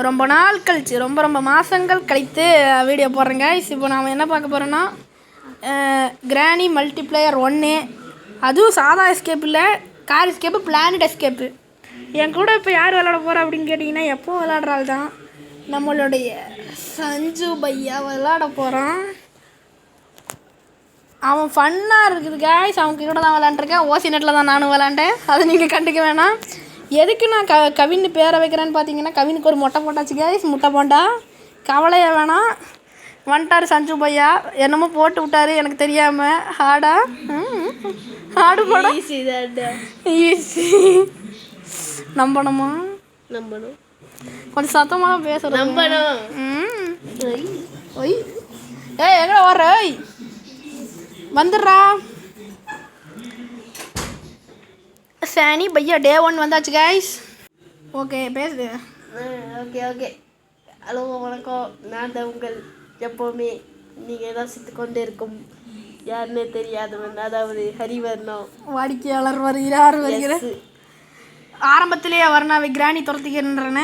ரொம்ப நாள் கழிச்சு ரொம்ப மாதங்கள் கழித்து வீடியோ போடுறேங்க. இப்போ நாம் என்ன பார்க்க போகிறோன்னா கிராணி மல்டிப்ளேயர் 1. அதுவும் சாதா எஸ்கேப் இல்லை, கார் எஸ்கேப்பு, பிளானட் எஸ்கேப்பு. என் கூட இப்போ யார் விளாட போகிறா அப்படின்னு கேட்டிங்கன்னா, எப்போவும் விளாட்றாள் தான் நம்மளுடைய சஞ்சு பையா விளாட போகிறான். அவன் ஃபன்னாக இருக்குது காய்ஸ். அவன் கூட தான் விளாண்டுருக்கேன். ஓசி நெட்டில் தான் நானும் விளாண்டேன். அதை நீங்கள் கண்டுக்க வேணாம். எதுக்கு நான் கவின்னு பேரை வைக்கிறேன்னு பார்த்தீங்கன்னா, கவினுக்கு ஒரு மொட்டை போட்டாச்சு காய்ஸ், முட்டை போண்டா. கவலையே வேணாம், வந்துட்டார் சஞ்சு பையா. என்னமோ போட்டு விட்டாரு எனக்கு தெரியாமல். ஹாடா ஹாடு போட ஈஸி. நம்பணுமா? நம்பணும். கொஞ்சம் சத்தமாக பேசுகிறேன். நம்பணும். ஒய் ஏய் எங்கே வர்ற? ஒய் வந்துடுறா. சானி பையா டே 1 வந்தாச்சு காய்ஸ். ஓகே பேசுது. ஓகே. ஹலோ வணக்கம். நான் தான் உங்கள் எப்போவுமே நீங்கள் ரசித்து கொண்டு இருக்கும் யாருன்னே தெரியாதவன், அதாவது ஹரிவர்ணம். வாடிக்கையாளர் வருகிறார். ஆரம்பத்திலேயே வர்ணாவை கிராணி துரத்திக்கிறன்றன.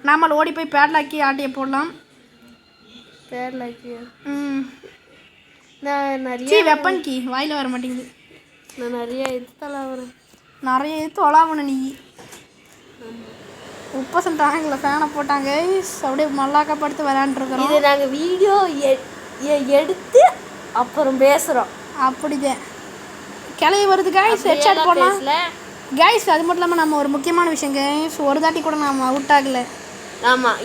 நாமல் ஓடி போய் பேட்லாக்கி ஆட்டியை போடலாம். பேட்லாக்கி நான் நிறைய வெப்பன் கீ வாயில் வர மாட்டேங்குது. நான் நிறைய இது தொலாவுறேன். நிறைய இது தொலாவணும். நீ 30% ஆங்கில் ஃபேனை போட்டாங்க. அப்படியே மல்லாக்கா படுத்து விளையாண்டுருக்குறோம். இது நாங்கள் வீடியோ எடுத்து அப்புறம் பேசுகிறோம். அப்படிதான் கிளவி வருது காய்ஸ். ஹெட்ஷாட் போடலாம் கைஸ். அது மட்டும் இல்லாமல் நம்ம ஒரு முக்கியமான விஷயம் கைஸ், ஒரு தாட்டி கூட நம்ம அவுட் ஆகலை. ஆமாம்,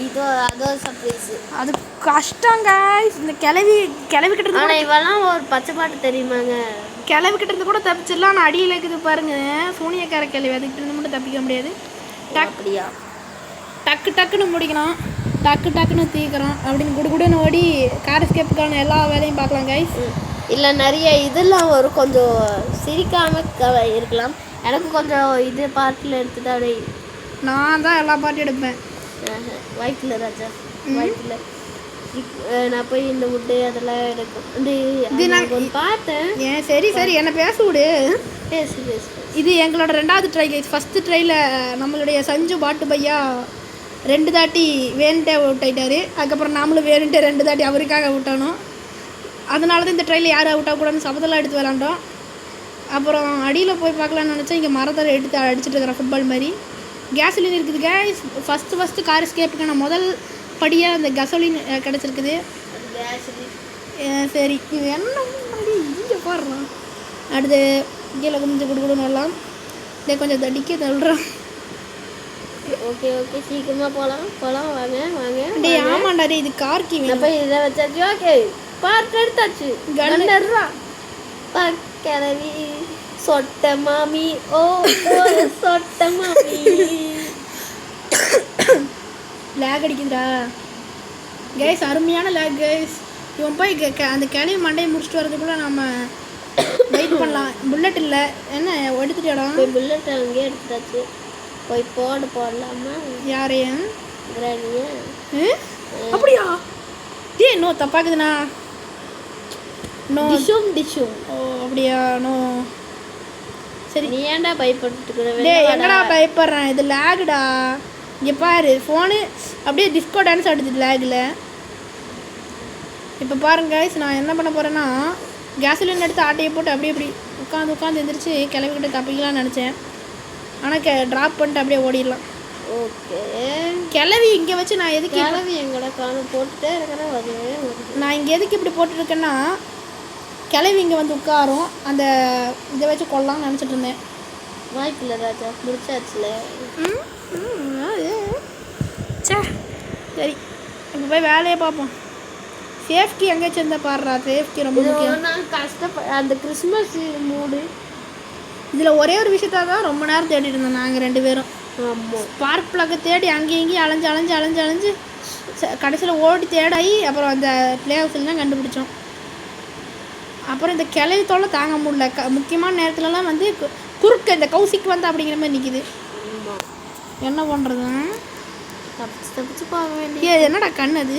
அதோ சர்ப்ரைஸ். அது கஷ்டம் கைஸ். இந்த கிளவி கிட்ட ஆனால் இவெல்லாம் ஒரு பச்சை பாட்டு தெரியுமாங்க. கிளவி கிட்ட இருந்து கூட தப்பிச்சிடலாம். ஆனால் அடியில் இருக்குது பாருங்க சூனியக்கார கிளவி. அதுக்கிட்ட இருந்து மட்டும் தப்பிக்க முடியாது. அப்படியா? டக்குன்னு முடிக்கணும், டக்குன்னு தீக்கிறோம் அப்படின்னு குடுன்னு ஓடி கார் எஸ்கேப்புக்கான எல்லா வேலையும் பார்க்கலாம் கைஸ். இல்லை நிறைய இதெல்லாம் ஒரு கொஞ்சம் சிரிக்காமல் இருக்கலாம். எனக்கு கொஞ்சம் இது பாட்டில் எடுத்துட்டு அப்படியே நான் தான் எல்லா பாட்டும் எடுப்பேன். வாய்ப்பில்லை ராஜா, வாய்ப்பில்லை. நான் போய் இந்த வுட்டு அதெல்லாம் எடுக்கும். இது நான் பார்த்தேன். ஏன் சரி என்ன பேச விடு. பேசு. இது எங்களோட 2வது ட்ரை கைஸ். ஃபஸ்ட்டு ட்ரையில் நம்மளுடைய சஞ்சு பாட்டு பையா 2 தாட்டி வேணுட்டே அவுட் ஆகிட்டாரு. அதுக்கப்புறம் நாமளும் வேணுட்டே 2 தாட்டி அவருக்காக விட்டானோம். அதனால தான் இந்த ட்ரையில் யாரும் அவுட் ஆகக்கூடாதுன்னு சபதெல்லாம் எடுத்து விளாண்டோம். அப்புறம் அடியில் போய் பார்க்கலான்னு நினச்சா இங்கே மரத்தை எடுத்து அடிச்சுட்டு இருக்கிற ஃபுட்பால் மாதிரி. கேசோலின் இருக்குது கேஸ். ஃபஸ்ட்டு கார் எஸ்கேப்புக்கான முதல் படியாக அந்த கசோலின் கிடச்சிருக்குது. சரி இது என்ன இங்கே போடுறோம். அடுத்து கீழே கொஞ்சம் கொடுக்கணும்னு வரலாம். இதே கொஞ்சம் தடிக்க தள்ளுறோம். ஓகே சீக்கிரமாக போகலாம் வாங்க. டே ஆமாண்டா டே, இது கார் கீ போய் இதை வச்சாச்சு. ஓகே பார்த்து எடுத்தாச்சு. கண்டர்றா கிளவி சொட்ட மாமி. ஓ சொட்ட மாமி. லேக் அடிக்குதுடா கைஸ், அருமையான லேக் கைஸ். இவன் போய் அந்த கிளவி மண்டையை முடிச்சுட்டு வரதுக்குள்ள நம்ம வெயிட் பண்ணலாம். புல்லட் இல்லை என்ன எடுத்துட்டோம். போய் புல்லட் அங்கேயே எடுத்துட்டாச்சு. போய் போடலாமா? யாரையும் கிராணியா? அப்படியா? டே நோ தப்பாக்குதுண்ணா. நோ டிஷும். ஓ அப்படியா? நோ சரி. நீ ஏன்டா பயப்பட்டுக்கிற? டே எங்கடா பயப்படுறேன், இது லேகுடா. இங்கே பாரு ஃபோனு அப்படியே டிஸ்கோ டான்ஸ் ஆடுது லேகில். இப்போ பாருங்க கைஸ், நான் என்ன பண்ண போகிறேன்னா கேசோலின் எடுத்து ஆட்டையை போட்டு அப்படியே உட்காந்து எழுந்திரிச்சு கிளவிக்கிட்ட தப்பிக்கலாம்னு நினச்சேன். ஆனால் ட்ராப் பண்ணிட்டு அப்படியே ஓடிடலாம். ஓகே கிளவி இங்கே வச்சு நான் எதுக்கு கிளவி எங்கூட போட்டுட்டே இருக்கிறேன். நான் இங்கே எதுக்கு இப்படி போட்டுருக்கேன்னா கிளவி இங்கே வந்து உட்காரும். அந்த இதை வச்சு கொள்ளலாம்னு நினச்சிட்டு இருந்தேன். வாய்ப்பில்லை ராஜா, முடிச்சாச்சுல. சரி இப்போ போய் வேலையை பார்ப்போம். சேஃப்டி எங்கேயாச்சும் இருந்தால் பாடுறா. சேஃப்டி ரொம்ப முக்கியம். அந்த கிறிஸ்மஸ் மூடு. இதில் ஒரே ஒரு விஷயத்தான் தான் ரொம்ப நேரம் தேடிட்டு இருந்தோம் நாங்கள் 2 பேரும். ஆமாம், ஸ்பார்க் பிளக்கை தேடி அங்கேயும் இங்கேயும் அலைஞ்சு கடைசியில் ஓடி தேடாயி அப்புறம் அந்த பிளே ஹவுஸில் தான் கண்டுபிடிச்சோம். அப்புறம் இந்த கிளவி தொல்லை தாங்க முடியல. முக்கியமான நேரத்துலலாம் வந்து குறுக்க இந்த கௌசிக்கு வந்து அப்படிங்கிற மாதிரி நிற்கிது. என்ன பண்ணுறது? தப்பிச்சு பார்க்க வேண்டிய. என்னடா கண் அது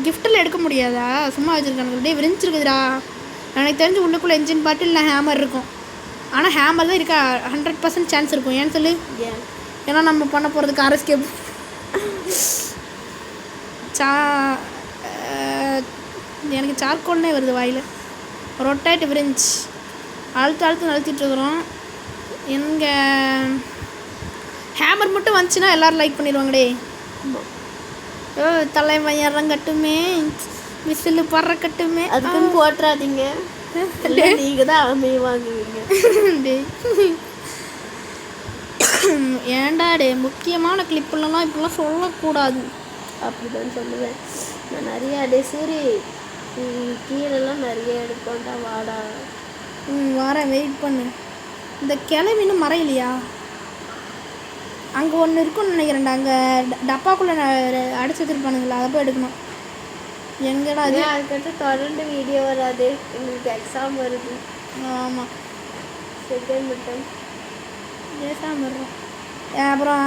கிஃப்ட்டில் எடுக்க முடியாதா? சும்மா வச்சுருக்காங்க. அப்படியே விரிஞ்சிருக்குதுடா. எனக்கு தெரிஞ்சு உள்ளுக்குள்ளே என்ஜின் பாட்டில் இல்லை ஹேமர் இருக்கும். ஆனால் ஹேமர் தான் இருக்கா 100% சான்ஸ் இருக்கும். ஏன்னு சொல்லி ஏன்னா நம்ம பண்ண போகிறது கார் எஸ்கேப். சா எனக்கு சார்கோல்னே வருது வாயில். ரொட்டேட் விரிஞ்ச் அழுத்து அழுத்திட்டுருக்குறோம். எங்கே ஹேமர் மட்டும் வந்துச்சுன்னா எல்லோரும் லைக் பண்ணிடுவாங்கடே. ஓ தலைமையறம் கட்டுமே, விசிலு பறக்கட்டுமே. அதுக்குன்னு போட்டுறாதீங்க, நீங்கள் தான் அமைய வாங்குவீங்க. ஏண்டா டே, முக்கியமான கிளிப்புலலாம் இப்படிலாம் சொல்லக்கூடாது. அப்படிதான் சொல்லுவேன் நான் நிறையா. டே சூரி, கீழெல்லாம் நிறைய எடுப்போம்டா, வாடா. வரேன், வெயிட் பண்ணு. இந்த கிளவி இன்னும் மறையிலையா? அங்கே ஒன்று இருக்குன்னு நினைக்கிறேன்டா, அங்கே டப்பாக்குள்ளே அடைச்சி வச்சுருப்பானுங்களா, அதை போய் எடுக்கணும். எங்கடா அது? அதுக்கடுத்து தொடர்ந்து வீடியோ வராது, எங்களுக்கு எக்ஸாம் வருது. ஆமாம், செகண்ட் மிட்டம் எக்ஸாம் வர்றோம். அப்புறம்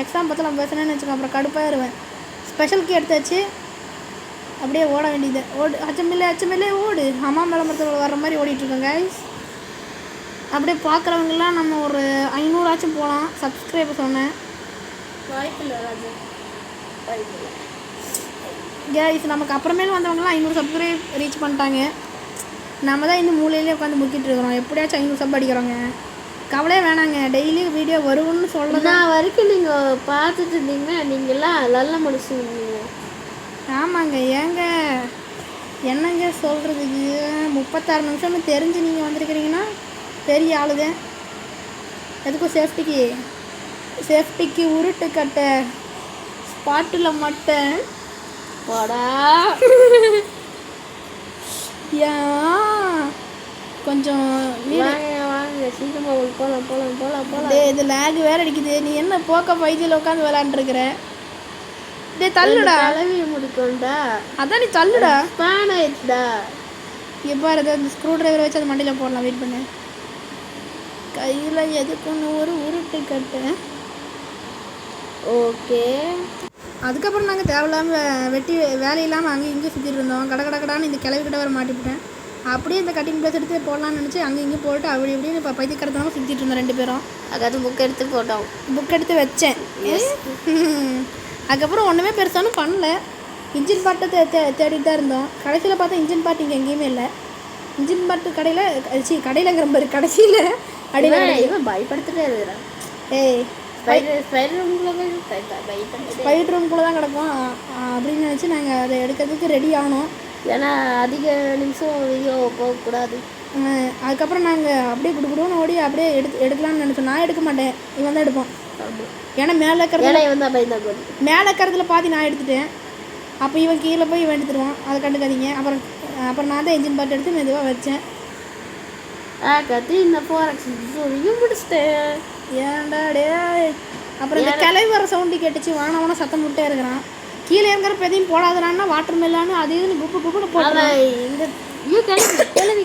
எக்ஸாம் பார்த்து நம்ம பேசுனேன்னு வச்சுக்கோங்க, அப்புறம் கடுப்பாயிருவேன். ஸ்பெஷல் கீ எடுத்தாச்சு, அப்படியே ஓட வேண்டியது. அச்சமில்லை ஓடு. அம்மா மேலமரத்தில் வர்ற மாதிரி ஓடிட்டுருக்கோங்க கைஸ். அப்படியே பார்க்குறவங்களாம் நம்ம ஒரு 500 ஆச்சும் போகலாம். சப்ஸ்கிரைபர் சொன்னேன், வாய்ப்பில்லை ராஜா, வாய்ப்பில்லை கைஸ். நமக்கு அப்புறமேல வந்தவங்களாம் 500 சப்ஸ்கிரைப் ரீச் பண்ணிட்டாங்க. நம்ம தான் இந்த மூலையிலே உட்காந்து முக்கிட்டு இருக்கிறோம். எப்படியாச்சும் 500 சப் அடிக்கிறோங்க. கவலையே வேணாங்க, டெய்லி வீடியோ வரும்னு சொல்கிறது. நான் வரைக்கும் நீங்கள் பார்த்துட்டு இருந்தீங்கன்னா நீங்கள்லாம் நல்ல மனுஷங்க. ஆமாங்க, ஏங்க என்னங்க சொல்கிறதுக்கு, 36 நிமிஷம்னு தெரிஞ்சு நீங்கள் வந்திருக்கிறீங்கன்னா பெரிய ஆளுதான். எதுக்கும் சேஃப்டிக்கு உருட்டு கட்ட ஸ்பாட்டில் மட்டும் போடா. ஏன் கொஞ்சம் வாங்க சீக்கிரமாக போகலாம். இது லேக் வேறு அடிக்குது. நீ என்ன போக்க 5Gல உட்காந்து விளாண்டுருக்குற? டே தள்ளுடா, தலைவியை முடிக்கோண்டா. அதான் நீ தள்ளுடா, ஸ்பேன் ஆயிடுச்சுடா. எப்போ அந்த ஸ்க்ரூ ட்ரைவரை வச்சு அது மண்டியில் போடலாம். வெயிட் பண்ணு, கையில் எதுக்குன்னு ஒரு உருட்டு கட்டு. ஓகே, அதுக்கப்புறம் நாங்கள் தேவையில்லாமல் வெட்டி வேலையில்லாமல் அங்கேயும் இங்கேயும் சுற்றிட்டு இருந்தோம். கடான்னு இந்த கிளவிக்கிட்ட வேறு மாட்டிவிட்டேன். அப்படியே இந்த கட்டிங் ப்ளஸ் எடுத்து போடலான்னு நினச்சி அங்கே இங்கேயும் போட்டு அப்படி இப்படின்னு இப்போ பைத்தியக்காரத்தனமாக சுற்றிட்டு இருந்தோம் 2 பேரும். அதாவது புக் எடுத்து வச்சேன். அதுக்கப்புறம் ஒன்றுமே பெருசானும் பண்ணல. இன்ஜின் பார்ட்டை தேடிட்டு தான் இருந்தோம். கடைசியில் பார்த்தா இன்ஜின் பார்ட் இங்கே எங்கேயுமே இல்லை. இன்ஜின் பார்ட்டு கடையிலங்கிற மாதிரி கடைசியில் அடியில் பயப்படுத்திட்டே இருக்கிறேன். ஏய், ஸ்பைடர் ரூம்குள்ளே தான் கிடக்கும் அப்படின்னு நினச்சி நாங்கள் அதை எடுக்கிறதுக்கு ரெடி ஆனோம். ஏன்னா அதிக நிமிஷம் வீடியோ போகக்கூடாது. அதுக்கப்புறம் நாங்கள் அப்படியே குடுக்குடுன்னு ஓடி அப்படியே எடுக்கலாம்னு நினச்சோம். நான் எடுக்க மாட்டேன், இவன் தான் எடுப்பான். ஏன்னா மேலே இருக்கிறதுல பாதி நான் எடுத்துட்டேன். அப்போ இவன் கீழே போய் இவன் எடுத்துருவான், அதை கண்டுக்காதீங்க. அப்புறம் நான் தான் இன்ஜின் பார்ட் எடுத்து மெதுவாக வச்சேன். இந்த முடிச்சிட்டேன். ஏன்டா டே. அப்புறம் இந்த கிளவி வர சவுண்டு கேட்டுச்சு, வான சத்தம் முட்டே இருக்கிறான். கீழே இருக்கிற எதையும் போடாதான்னா வாட்டர் மெல்லான்னு அது இதுன்னு குப்புன்னு போடுறான். கிளவி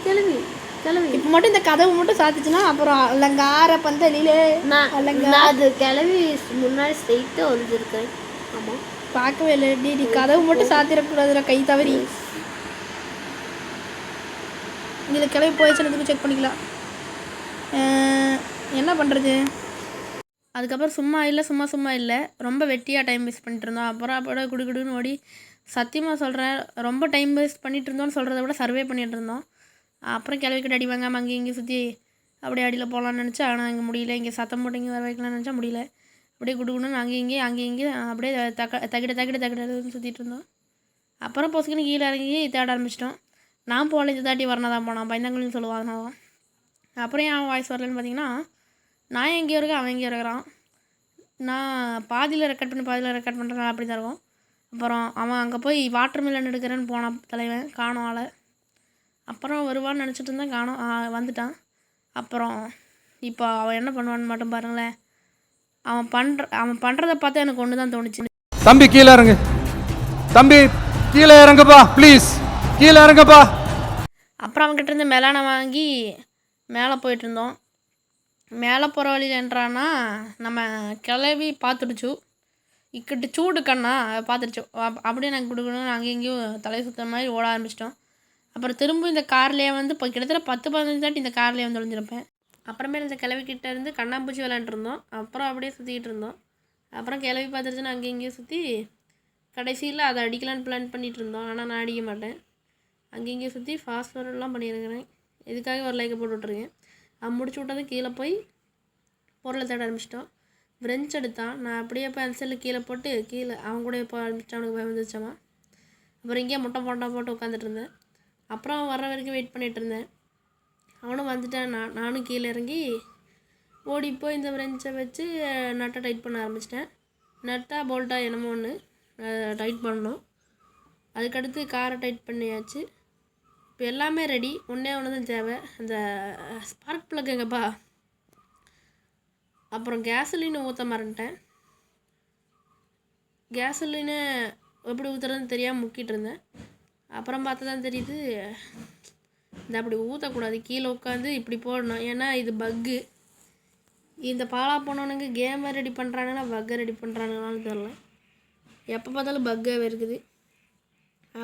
இப்போ மட்டும் இந்த கதவு மட்டும் சாத்துச்சுன்னா அப்புறம் அலங்கார பந்தலிலே அது கிளவி முன்னாடி ஸ்ட்ரெயிட்டாக வந்துருக்கேன். ஆமாம், பார்க்கவே இல்லை. டி கதவு மட்டும் சாத்திடக்கூடாதுல, கை தவறி. இதில் கிளவி போயிடுச்சுன்னு செக் பண்ணிக்கலாம். என்ன பண்ணுறது? அதுக்கப்புறம் சும்மா இல்லை, ரொம்ப வெட்டியாக டைம் வேஸ்ட் பண்ணிட்டு இருந்தோம். அப்புறம் அப்போ குடுன்னு ஓடி, சத்தியமாக சொல்கிறேன், ரொம்ப டைம் வேஸ்ட் பண்ணிகிட்டு இருந்தோம்னு சொல்கிறத விட சர்வே பண்ணிகிட்டு இருந்தோம். அப்புறம் கிளவிக்கிட்ட அடி வாங்காமல் அங்கேயும் இங்கேயும் சுற்றி அப்படியே அடியில் போகலான்னு நினச்சா, ஆனால் இங்கே முடியல. இங்கே சத்தம் போட்டு இங்கே வர வைக்கலாம்னு நினச்சா முடியல. அப்படியே குடுன்னு அங்கேயும் இங்கேயும் அப்படியே தகிட சுற்றிட்டு இருந்தோம். அப்புறம் பொசுக்குன்னு கீழே இறங்கி தேட ஆரம்பிச்சிட்டோம். நான் போகல, இந்த தாட்டி வரணும் தான் போனான், பயந்தாங்கன்னு சொல்லுவாங்க. அப்புறம் ஏன் வாய்ஸ் வரலன்னு பார்த்தீங்கன்னா, நான் எங்கேயோ இருக்கேன், அவன் எங்கேயோ இருக்கிறான். நான் பாதியில் ரெக்கார்ட் பண்ணுறேன், அப்படி தான் இருக்கும். அப்புறம் அவன் அங்கே போய் வாட்டர் மில்லன் எடுக்கிறேன்னு போனான் தலைவன், காணோம் ஆளை. அப்புறம் வருவான்னு நினச்சிட்டு இருந்தேன், காணோம், வந்துட்டான். அப்புறம் இப்போ அவன் என்ன பண்ணுவான்னு மட்டும் பாருங்களேன். அவன் பண்ணுறதை பார்த்தா எனக்கு ஒன்று தான் தோணுச்சு. தம்பி கீழே இறங்கு, தம்பி கீழே இறங்குப்பா, ப்ளீஸ் கீழே இறங்குப்பா. அப்புறம் அவன்கிட்ட இருந்து மெலானை வாங்கி மேலே போயிட்டு இருந்தோம். மேலே போகிற வழியில் என்றான்னா நம்ம கிளவி பார்த்துடுச்சு, இக்கிட்டு சூடு கண்ணா பார்த்துடுச்சு. அப்படியே நாங்கள் கொடுக்கணும், அங்கேயும் இங்கேயும் தலையை சுற்றுற மாதிரி ஓட ஆரம்பிச்சிட்டோம். அப்புறம் திரும்ப இந்த கார்லேயே வந்து இப்போ கிட்டத்தட்ட 10-15 தாட்டி இந்த கார்லேயே வந்து ஒழிஞ்சிருப்பேன். அப்புறமேல இந்த கிளவிக்கிட்ட இருந்து கண்ணாம்பூச்சி விளையாண்டுருந்தோம். அப்புறம் அப்படியே சுற்றிக்கிட்டு இருந்தோம். அப்புறம் கிளவி பார்த்துருச்சுன்னு அங்கேயும் இங்கேயும் சுற்றி கடைசியில் அதை அடிக்கலான்னு பிளான் பண்ணிகிட்டு இருந்தோம். ஆனால் நான் அடிக்க மாட்டேன். அங்கேயும் இங்கேயும் சுற்றி ஃபாஸ்ட் ஃபார்வர்டெலாம் பண்ணியிருக்கிறேன். இதுக்காக ஒரு லைக்கை போட்டு விட்ருக்கேன். அவன் முடிச்சு விட்டதும் கீழே போய் பொருளை தேட ஆரம்பிச்சிட்டோம். ஃப்ரெஞ்ச் எடுத்தான். நான் அப்படியே போய் அந்த சைடில் கீழே போட்டு கீழே அவன் கூட போய் ஆரம்பிச்சிட்டு அவனுக்கு பயம் வந்துச்சாமா. அப்புறம் இங்கேயே முட்டை போட்டு உட்காந்துட்டு இருந்தேன். அப்புறம் அவன் வர்ற வரைக்கும் வெயிட் பண்ணிகிட்டு இருந்தேன். அவனும் வந்துட்டான். நானும் கீழே இறங்கி ஓடி போய் இந்த ஃப்ரெஞ்சை வச்சு நட்டை டைட் பண்ண ஆரம்பிச்சிட்டேன். நட்டாக போல்ட்டாக என்னமோ ஒன்று டைட் பண்ணணும். அதுக்கடுத்து காரை டைட் பண்ணியாச்சு. இப்போ எல்லாமே ரெடி. ஒன்றே ஒன்று தான் தேவை, அந்த ஸ்பார்க் ப்ளக் எங்கப்பா. அப்புறம் கேஸுலின்னு ஊற்ற மறந்துட்டேன். கேஸுலின்னு எப்படி ஊற்றுறதுன்னு தெரியாமல் முக்கிட்டு இருந்தேன். அப்புறம் பார்த்தா தான் தெரியுது இந்த அப்படி ஊற்றக்கூடாது, கீழே உட்காந்து இப்படி போடணும். ஏன்னா இது பக்கு. இந்த பாலா போனவனுங்க கேமை ரெடி பண்ணுறானுன்னா பக்கை ரெடி பண்ணுறானுங்களான்னு தெரில. எப்போ பார்த்தாலும் பக்காகவே இருக்குது.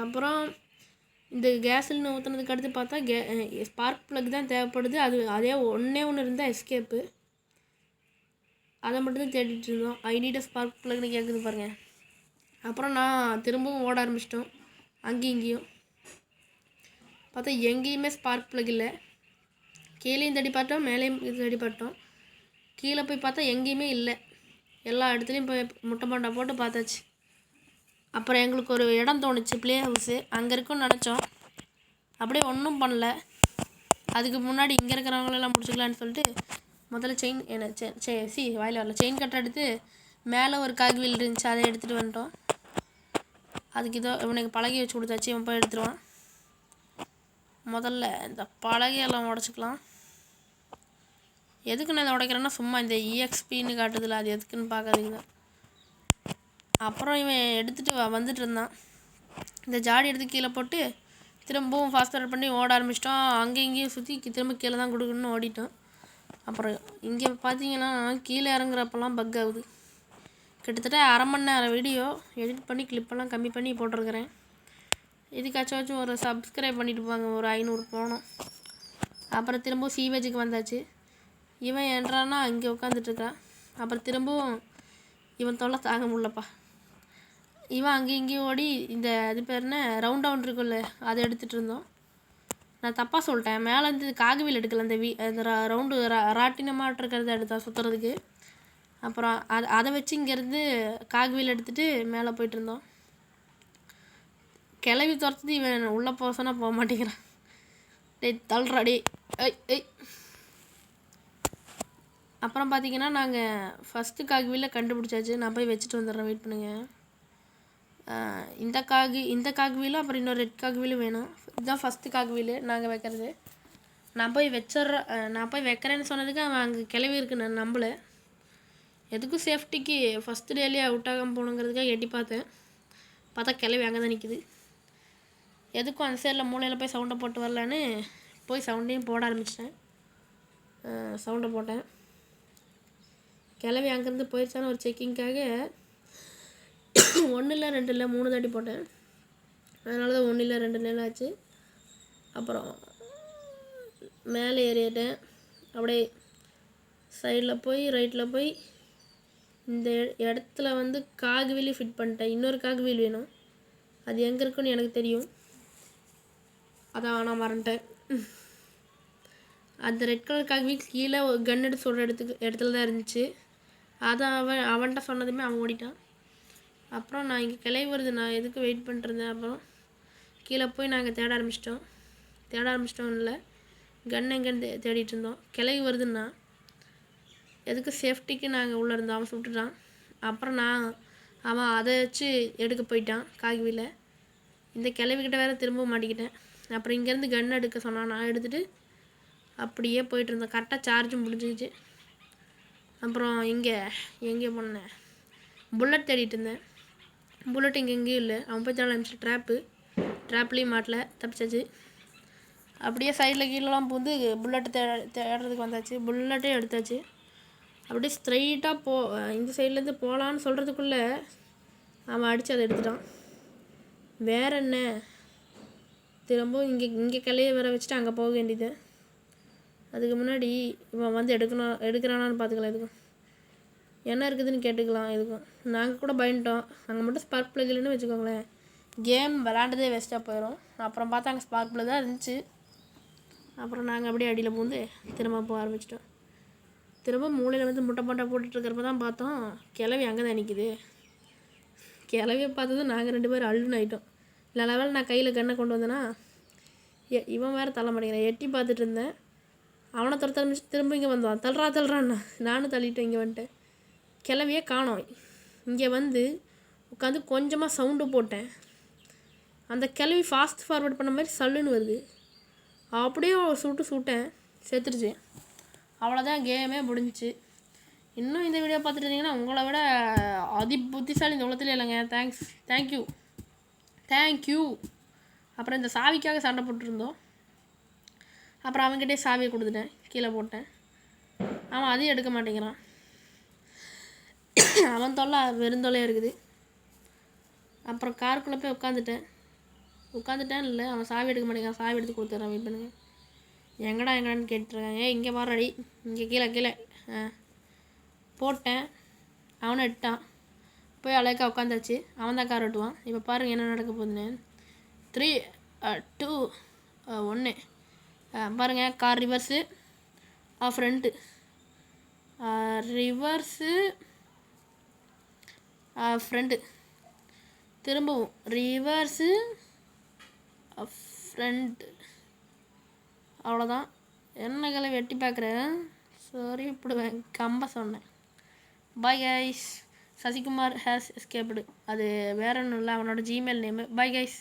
அப்புறம் இந்த கேஸுலின்னு ஊற்றுனதுக்கு அடுத்து பார்த்தா ஸ்பார்க் ப்ளக் தான் தேவைப்படுது. அதே ஒன்றே ஒன்று இருந்தால் எஸ்கேப்பு. அதை மட்டும்தான் தேடிட்டு இருந்தோம். ஐ நீட் ஸ்பார்க் ப்ளக்னு கேட்குது பாருங்கள். அப்புறம் நான் திரும்பவும் ஓட ஆரம்பிச்சிட்டோம். அங்கேயும் இங்கேயும் பார்த்தா எங்கேயுமே ஸ்பார்க் ப்ளக் இல்லை. கீழேயும் தேடி பார்த்தோம், மேலேயும் தேடி பார்த்தோம். கீழே போய் பார்த்தா எங்கேயுமே இல்லை. எல்லா இடத்துலையும் போய் முட்டை போட்டு பார்த்தாச்சு. அப்புறம் எங்களுக்கு ஒரு இடம் தோணுச்சு, ப்ளே ஹவுஸு. அங்கே இருக்குன்னு நினச்சோம். அப்படியே ஒன்றும் பண்ணல. அதுக்கு முன்னாடி இங்கே இருக்கிறவங்களெல்லாம் முடிச்சுக்கலான்னு சொல்லிட்டு முதல்ல வாயில் வரல செயின் கட்டை எடுத்து மேலே ஒரு காக்வீல் இருந்துச்சு, அதை எடுத்துகிட்டு வந்துட்டோம். அதுக்கு இவனுக்கு பலகை வச்சு கொடுத்தாச்சு. இவன் போய் எடுத்துருவான். முதல்ல இந்த பலகையெல்லாம் உடச்சிக்கலாம். எதுக்கு நான் இதை உடைக்கிறேன்னா சும்மா இந்த EXPன்னு காட்டுதில்ல, அது எதுக்குன்னு பார்க்காதீங்க. அப்புறம் இவன் எடுத்துகிட்டு வந்துட்டு இருந்தான். இந்த ஜாடி எடுத்து கீழே போட்டு திரும்பவும் ஃபாஸ்ட் பண்ணி ஓட ஆரம்பிச்சிட்டோம். அங்கேயும் இங்கேயும் சுற்றி திரும்ப கீழே தான் கொடுக்கணும்னு ஓடிட்டோம். அப்புறம் இங்கே பார்த்தீங்கன்னா கீழே இறங்குறப்பெல்லாம் பக் ஆகுது. கிட்டத்தட்ட 1/2 மணி நேரம் வீடியோ எடிட் பண்ணி கிளிப்பெல்லாம் கம்மி பண்ணி போட்டிருக்கிறேன். இதுக்காச்சும் ஒரு சப்ஸ்கிரைப் பண்ணிட்டு போங்க. ஒரு 500 போனோம். அப்புறம் திரும்பவும் சீவேஜுக்கு வந்தாச்சு. இவன் என்றான்னா இங்கே உட்காந்துட்ருக்கான். அப்புறம் திரும்பவும் இவன் தொல்லை தாங்க முடியலப்பா. இவன் அங்கேயும் இங்கேயும் ஓடி இந்த இது பேர் என்ன ரவுண்ட் இருக்குல்ல, அதை எடுத்துகிட்டு இருந்தோம். நான் தப்பாக சொல்லிட்டேன். மேலே வந்து காகுவீல் எடுக்கல, அந்த ரவுண்டு ராட்டினமாட்டு இருக்கிறத எடுத்தா சுற்றுறதுக்கு. அப்புறம் அதை வச்சு இங்கேருந்து காகுவீல் எடுத்துகிட்டு மேலே போயிட்டு இருந்தோம். கிளவி துரத்துது. இவன் உள்ளே போக சொன்னால் போக மாட்டேங்கிறான். தள்ளுறாடி. ஐய். அப்புறம் பார்த்தீங்கன்னா நாங்கள் ஃபஸ்ட்டு காகுவீலை கண்டுபிடிச்சாச்சு. நான் போய் வச்சுட்டு வந்துடுறேன், வெயிட் பண்ணுங்கள். இந்த காகுவீலும் அப்புறம் இன்னொரு ரெட் காகுவீலும் வேணும். இதுதான் ஃபஸ்ட்டு காகுவீல் நாங்கள் வைக்கிறது. நான் போய் வைக்கிறேன்னு சொன்னதுக்கு அவன் அங்கே கிளவி இருக்கு. நான் நம்பலை. எதுக்கும் சேஃப்டிக்கு ஃபஸ்ட்டு டேலேயே அவுட் ஆகாமல் போகணுங்கிறதுக்காக எட்டி பார்த்தா கிளவி அங்கே தான் நிற்கிது. எதுக்கும் அந்த சைடில் மூலையில் போய் சவுண்டை போட்டு வரலான்னு போய் சவுண்டையும் போட ஆரம்பிச்சிட்டேன். சவுண்டை போட்டேன். கிளவி அங்கேருந்து போயிடுச்சான்னு ஒரு செக்கிங்காக 1 இல்லை 2 இல்லை 3 தாட்டி போட்டேன். அதனால தான் 1 இல்லை 2 நேரம் ஆச்சு. அப்புறம் மேலே ஏறிட்டேன். அப்படியே சைடில் போய் ரைட்டில் போய் இந்த இடத்துல வந்து காகுவீலி ஃபிட் பண்ணிட்டேன். இன்னொரு காகுவீல் வேணும். அது எங்கே இருக்குன்னு எனக்கு தெரியும். அதான் நான் மறந்துட்டேன். அந்த ரெட் கலர் காகுவீல் கீழே ஒரு கன் எடுத்து சொல்கிற இடத்துல தான் இருந்துச்சு. அதை அவன்கிட்ட சொன்னதுமே அவன் ஓடிட்டான். அப்புறம் நான் இங்கே கிளவி வருது, நான் எதுக்கு வெயிட் பண்ணிட்டுருந்தேன். அப்புறம் கீழே போய் நாங்கள் தேட ஆரம்பிச்சிட்டோம் இல்லை கன் எங்கேன்னு தேடிட்டு இருந்தோம். கிளவி வருதுன்னா எதுக்கு சேஃப்டிக்கு நாங்கள் உள்ளே இருந்தோம். அவன் சுட்டுட்டான். அப்புறம் அவன் அதை வச்சு எடுக்க போயிட்டான் காகுவீல. இந்த கிளவிக்கிட்ட வேறு திரும்ப மாட்டிக்கிட்டேன். அப்புறம் இங்கேருந்து கன் எடுக்க சொன்னான். நான் எடுத்துகிட்டு அப்படியே போயிட்டு இருந்தேன். கரெக்டாக சார்ஜும் முடிஞ்சிச்சு. அப்புறம் எங்கே போனேன், புல்லட் தேடிட்டு இருந்தேன். புல்லட் இங்கே எங்கேயும் இல்லை. அவன் போய் தேட ஆரம்பிச்சு ட்ராப்லேயும் மாட்டல, தப்பிச்சாச்சு. அப்படியே சைடில் கீழெலாம் பூந்து புல்லட்டை தேடுறதுக்கு வந்தாச்சு. புல்லட்டே எடுத்தாச்சு. அப்படியே ஸ்ட்ரைட்டாக இந்த சைட்லேருந்து போகலான்னு சொல்கிறதுக்குள்ளே அவன் அடித்து அதை எடுத்துட்டான். வேற என்ன, திரும்பவும் இங்கே கிளைய வர வச்சுட்டு அங்கே போக வேண்டியது. அதுக்கு முன்னாடி இவன் வந்து எடுக்கிறானான்னு பார்த்துக்கலாம். என்ன இருக்குதுன்னு கேட்டுக்கலாம் எதுக்கும். நாங்கள் கூட பயந்துட்டோம். அங்கே மட்டும் ஸ்பார்க் ப்ளக் இல்லைன்னு வச்சுக்கோங்களேன், கேம் விளாண்டதே வேஸ்ட்டாக போயிடும். அப்புறம் பார்த்தா அங்கே ஸ்பார்க் ப்ளக் தான் இருந்துச்சு. அப்புறம் நாங்கள் அப்படியே அடியில் பூந்து திரும்ப போக ஆரம்பிச்சிட்டோம். திரும்ப மூளையில் வந்து முட்டை போட்டுட்ருக்கிறப்ப தான் பார்த்தோம் கிளவி அங்கே தான் நிற்கிது. கிளவியை பார்த்ததும் நாங்கள் 2 பேரும் அள்ளுன்னு ஆகிட்டோம். இல்லை லெவல் நான் கையில் கண்ணை கொண்டு வந்தேன்னா இவன் வேறு தள்ள மாட்டேங்கிறேன். எட்டி பார்த்துட்டு இருந்தேன். அவனை துரத்த திரும்ப இங்கே வந்தான். தள்ளுறான்னா நானும் தள்ளிட்டேன். இங்கே வந்துட்டேன். கிளவியே காணோம். இங்கே வந்து உட்காந்து கொஞ்சமாக சவுண்டு போட்டேன். அந்த கிளவி ஃபாஸ்ட் ஃபார்வர்ட் பண்ண மாதிரி சல்லுன்னு வருது. அப்படியே சுட்டேன், செத்துருச்சு. அவ்வளோதான், கேமே முடிஞ்சிச்சு. இன்னும் இந்த வீடியோ பார்த்துட்டு இருந்தீங்கன்னா உங்களை விட புத்திசாலி இந்த உலகத்துல இல்லைங்க. தேங்க்யூ. அப்புறம் இந்த சாவிக்காக சண்டை போட்டுருந்தோம். அப்புறம் அவன்கிட்டே சாவியை கொடுத்துட்டேன், கீழே போட்டேன். அவன் அதையும் எடுக்க மாட்டேங்கிறான். அவன் தொல்லை வெறுந்தொல்லையாக இருக்குது. அப்புறம் காருக்குள்ளே போய் உட்காந்துட்டேன் இல்லை, அவன் சாவி எடுக்க மாட்டேங்கிறான். சாவி எடுத்து கொடுத்துட்றான். வெயிட் பண்ணுங்க. எங்கடான்னு கேட்டுருக்காங்க. இங்கே மாறாடி, இங்கே கீழே போட்டேன். அவனை எட்டான். போய் அழகா உட்காந்தாச்சு. அவன் தான் கார் ஓட்டுவான். இப்போ பாருங்கள் என்ன நடக்க போகுதுன்னு. 3 2 1 பாருங்கள். Car reverse, front, reverse, front, திரும்பவும் ரிவர்ஸு, ஃப்ரண்ட்டு. அவ்வளோதான். என்ன கிளை வெட்டி பார்க்குறேன். சாரி இப்படிவேன், கம்ப சொன்னேன். Bye guys. Sasikumar has escaped. அது வேற ஒன்றும் இல்லை, அவனோட ஜிமெயில் நேமு. Bye guys.